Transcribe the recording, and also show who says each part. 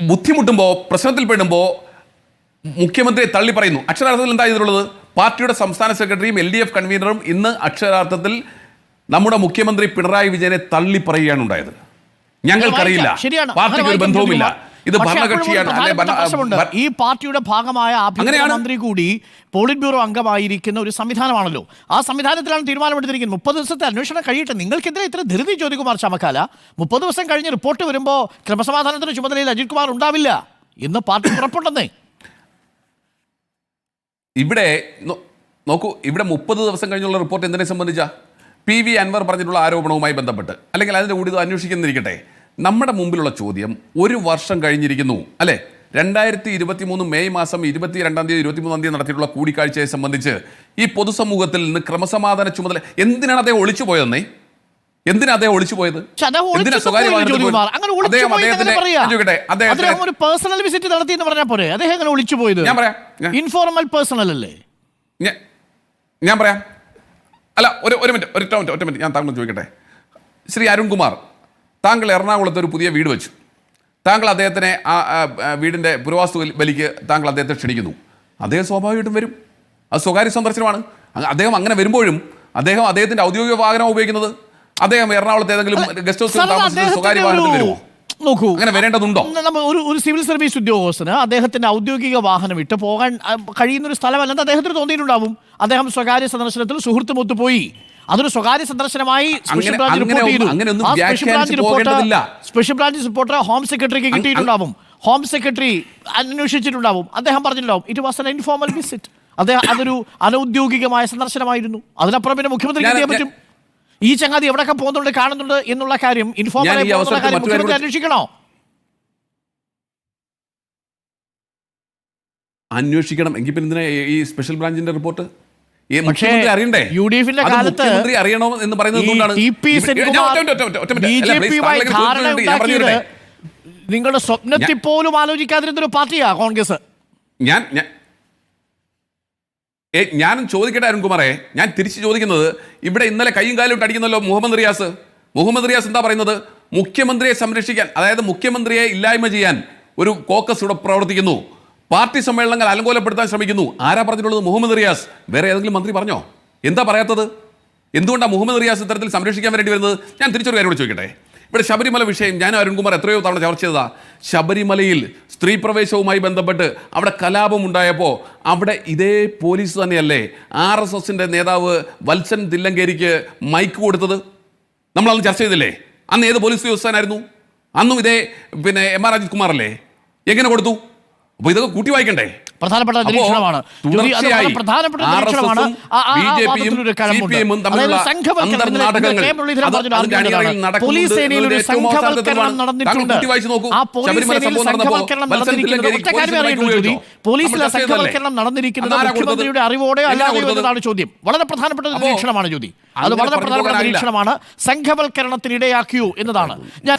Speaker 1: ബുദ്ധിമുട്ടുമ്പോൾ പ്രശ്നത്തിൽപ്പെടുമ്പോൾ മുഖ്യമന്ത്രിയെ തള്ളി പറയുന്നു. അക്ഷരാർത്ഥത്തിൽ എന്താ ഇതിലുള്ളത്? പാർട്ടിയുടെ സംസ്ഥാന സെക്രട്ടറിയും LDF കൺവീനറും ഇന്ന് അക്ഷരാർത്ഥത്തിൽ നമ്മുടെ മുഖ്യമന്ത്രി പിണറായി വിജയനെ തള്ളി പറയുകയാണ് ഉണ്ടായത്. ഞങ്ങൾക്കറിയില്ല, പാർട്ടിക്ക് ഒരു ബന്ധവുമില്ല, ഇത് ഭരണകക്ഷിയാണ്.
Speaker 2: ഈ പാർട്ടിയുടെ ഭാഗമായ ആഭ്യന്തരമന്ത്രി കൂടി പോളിറ്റ് ബ്യൂറോ അംഗമായിരിക്കുന്ന ഒരു സംവിധാനമാണല്ലോ. ആ സംവിധാനത്തിലാണ് തീരുമാനമെടുത്തിരിക്കുന്നത്. 30 ദിവസത്തെ അന്വേഷണം കഴിയട്ടെ. നിങ്ങൾക്കെതിരെ ഇത്ര ധൃതി ജ്യോതികുമാർ ചാമക്കാല? 30 ദിവസം കഴിഞ്ഞ് റിപ്പോർട്ട് വരുമ്പോൾ ക്രമസമാധാനത്തിന്റെ ചുമതലയിൽ അജിത് കുമാർ ഉണ്ടാവില്ല എന്ന് പാർട്ടി ഉറപ്പുണ്ടെന്നേ.
Speaker 1: ഇവിടെ നോക്കൂ, ഇവിടെ 30 ദിവസം കഴിഞ്ഞുള്ള റിപ്പോർട്ട് എന്തിനെ സംബന്ധിച്ച PV അൻവർ പറഞ്ഞിട്ടുള്ള ആരോപണവുമായി ബന്ധപ്പെട്ട്, അല്ലെങ്കിൽ അതിൻ്റെ കൂടി ഇത് അന്വേഷിക്കുന്നിരിക്കട്ടെ. നമ്മുടെ മുമ്പിലുള്ള ചോദ്യം, 1 വർഷം കഴിഞ്ഞിരിക്കുന്നു അല്ലേ? 2023 മെയ് മാസം 22-ാം തീയതി 23-ാം തീയതി നടത്തിയിട്ടുള്ള കൂടിക്കാഴ്ചയെ സംബന്ധിച്ച് ഈ പൊതുസമൂഹത്തിൽ നിന്ന് ക്രമസമാധാന ചുമതല എന്തിനാണ് അദ്ദേഹം ഒളിച്ചു പോയതെന്നേ? എന്തിനാ അദ്ദേഹം ഒളിച്ചു പോയത്? ഞാൻ പറയാം. അല്ല, ഒരു മിനിറ്റ് ഞാൻ താങ്കൾ ചോദിക്കട്ടെ. ശ്രീ അരുൺകുമാർ, താങ്കൾ എറണാകുളത്ത് ഒരു പുതിയ വീട് വെച്ചു. താങ്കൾ അദ്ദേഹത്തിനെ ആ വീടിൻ്റെ പുരവാസ്തു ബലിക്ക് താങ്കൾ അദ്ദേഹത്തെ ക്ഷണിക്കുന്നു. അദ്ദേഹം സ്വാഭാവികമായിട്ടും വരും. അത് സ്വകാര്യ സന്ദർശനമാണ്. അദ്ദേഹം അങ്ങനെ വരുമ്പോഴും അദ്ദേഹത്തിൻ്റെ ഔദ്യോഗിക വാഹനം ഉപയോഗിക്കുന്നത്. അദ്ദേഹം എറണാകുളത്ത് ഏതെങ്കിലും ഗസ്റ്റ് ഹൗസിൽ താമസിച്ച് സ്വകാര്യ വാഹനത്തിൽ വരുമോ?
Speaker 2: നോക്കൂ,
Speaker 1: അങ്ങനെ വരേണ്ടതുണ്ടോ?
Speaker 2: ഒരു സിവിൽ സർവീസ് ഉദ്യോഗസ്ഥന് അദ്ദേഹത്തിന്റെ ഔദ്യോഗിക വാഹനം ഇട്ട് പോകാൻ കഴിയുന്ന ഒരു സ്ഥലമല്ലെന്ന് അദ്ദേഹത്തിന് തോന്നിയിട്ടുണ്ടാവും. അദ്ദേഹം സ്വകാര്യ സന്ദർശനത്തിൽ സുഹൃത്തുമൊത്ത് പോയി. അതൊരു സ്വകാര്യ സന്ദർശനമായി സ്പെഷ്യൽ ബ്രാഞ്ച് റിപ്പോർട്ടർ ഹോം സെക്രട്ടറിക്ക് കിട്ടിയിട്ടുണ്ടാവും. ഹോം സെക്രട്ടറി അന്വേഷിച്ചിട്ടുണ്ടാവും. അദ്ദേഹം പറഞ്ഞിട്ടുണ്ടാവും it was an informal visit. അതൊരു അനൗദ്യോഗികമായ സന്ദർശനമായിരുന്നു. അതിനപ്പുറം പിന്നെ മുഖ്യമന്ത്രി ചെയ്യാൻ പറ്റും. ഈ ചങ്ങാതി എവിടെയൊക്കെ പോകുന്നുണ്ട്, കാണുന്നുണ്ട് എന്നുള്ള കാര്യം ഇൻഫോർമൽ അന്വേഷിക്കണോ?
Speaker 1: അന്വേഷിക്കണം. എങ്കിൽ പിന്നെ ഈ സ്പെഷ്യൽ ബ്രാഞ്ചിന്റെ റിപ്പോർട്ട് അറിയണ്ടേ?
Speaker 2: UDFന്റെ കാലത്ത്
Speaker 1: അറിയണോ എന്ന് പറയുന്നത്
Speaker 2: നിങ്ങളുടെ സ്വപ്നത്തിൽ പോലും ആലോചിക്കാതിരുന്നൊരു പാർട്ടിയാ കോൺഗ്രസ്.
Speaker 1: ഞാൻ ചോദിക്കട്ടെ അരുൺകുമാറെ, ഞാൻ തിരിച്ചു ചോദിക്കുന്നത്, ഇവിടെ ഇന്നലെ കൈയും കാലും ഇട്ട് അടിക്കുന്നല്ലോ മുഹമ്മദ് റിയാസ് എന്താ പറയുന്നത്? മുഖ്യമന്ത്രിയെ സംരക്ഷിക്കാൻ, അതായത് മുഖ്യമന്ത്രിയെ ഇല്ലായ്മ ചെയ്യാൻ ഒരു കോക്കസ് ഇവിടെ പ്രവർത്തിക്കുന്നു, പാർട്ടി സമ്മേളനങ്ങൾ അലങ്കോലപ്പെടുത്താൻ ശ്രമിക്കുന്നു. ആരാ പറഞ്ഞിട്ടുള്ളത്? മുഹമ്മദ് റിയാസ്. വേറെ ഏതെങ്കിലും മന്ത്രി പറഞ്ഞോ? എന്താ പറയാത്തത്? എന്തുകൊണ്ടാണ് മുഹമ്മദ് റിയാസ് ഇത്തരത്തിൽ സംരക്ഷിക്കാൻ വേണ്ടി വരുന്നത്? ഞാൻ തിരിച്ചൊരു കാര്യം ചോദിക്കട്ടെ. ഇവിടെ ശബരിമല വിഷയം ഞാൻ അരുൺകുമാർ എത്രയോ തവണ ചർച്ച ചെയ്തതാ. ശബരിമലയിൽ സ്ത്രീ പ്രവേശവുമായി ബന്ധപ്പെട്ട് അവിടെ കലാപം ഉണ്ടായപ്പോൾ അവിടെ ഇതേ പോലീസ് തന്നെയല്ലേ RSSന്റെ നേതാവ് വത്സൻ തില്ലങ്കേരിക്ക് മൈക്ക് കൊടുത്തത്? നമ്മളന്ന് ചർച്ച ചെയ്തില്ലേ? അന്ന് ഏത് പോലീസ് ഉദ്യോഗസ്ഥനായിരുന്നു? അന്നും ഇതേ MR അജിത് കുമാർ അല്ലേ? എങ്ങനെ കൊടുത്തു? അപ്പോൾ ഇതൊക്കെ കൂട്ടി വായിക്കണ്ടേ?
Speaker 2: പ്രധാനപ്പെട്ട നിരീക്ഷണമാണ്. പോലീസ് സേനയിൽ ഒരു സംഘവൽക്കരണം നടന്നിട്ടുണ്ട്. ആ പോലീസ് സേനയിൽ സംഘവൽക്കരണം നടന്നിരിക്കുന്നത്, പോലീസിലെ സംഘവൽക്കരണം നടന്നിരിക്കുന്നത് മുഖ്യമന്ത്രിയുടെ അറിവോടെ അല്ലാതെയോ എന്നതാണ് ചോദ്യം. വളരെ പ്രധാനപ്പെട്ട നിരീക്ഷണമാണ് ജ്യോതി. അത് വളരെ പ്രധാനപ്പെട്ട നിരീക്ഷണമാണ്. സംഘവൽക്കരണത്തിന് ഇടയാക്കിയോ എന്നതാണ്. ഞാൻ